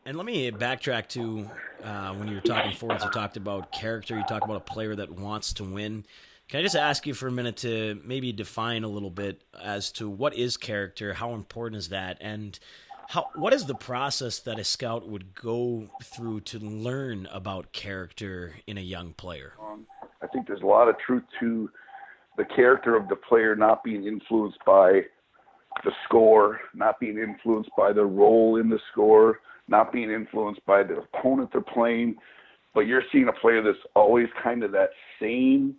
And let me backtrack to when you were talking forwards, you talked about character, you talked about a player that wants to win. Can I just ask you for a minute to maybe define a little bit as to what is character, how important is that, and what is the process that a scout would go through to learn about character in a young player? I think there's a lot of truth to the character of the player not being influenced by the score, not being influenced by the role in the score, not being influenced by the opponent they're playing, but you're seeing a player that's always kind of that same.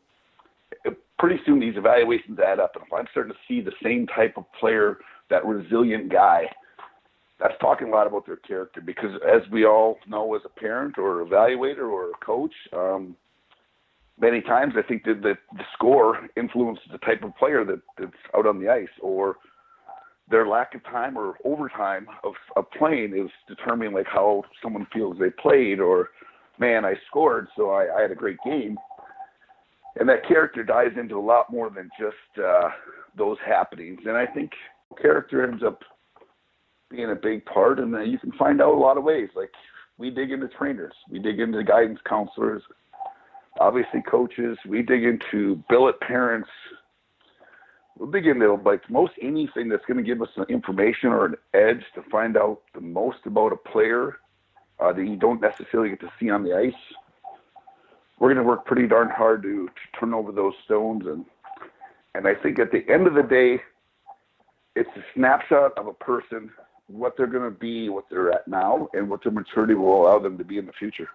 Pretty soon these evaluations add up, and if I'm starting to see the same type of player, that resilient guy, that's talking a lot about their character, because as we all know as a parent or evaluator or a coach, many times I think that the score influences the type of player that's out on the ice, or their lack of time or overtime of playing is determining like how someone feels they played, or, man, I scored, so I had a great game. And that character dives into a lot more than just those happenings. And I think character ends up being a big part, and you can find out a lot of ways. Like, we dig into trainers, we dig into guidance counselors, obviously coaches, we dig into billet parents. We'll dig into like most anything that's going to give us some information or an edge to find out the most about a player that you don't necessarily get to see on the ice. We're going to work pretty darn hard to turn over those stones. And I think at the end of the day, it's a snapshot of a person, what they're going to be, what they're at now, and what their maturity will allow them to be in the future.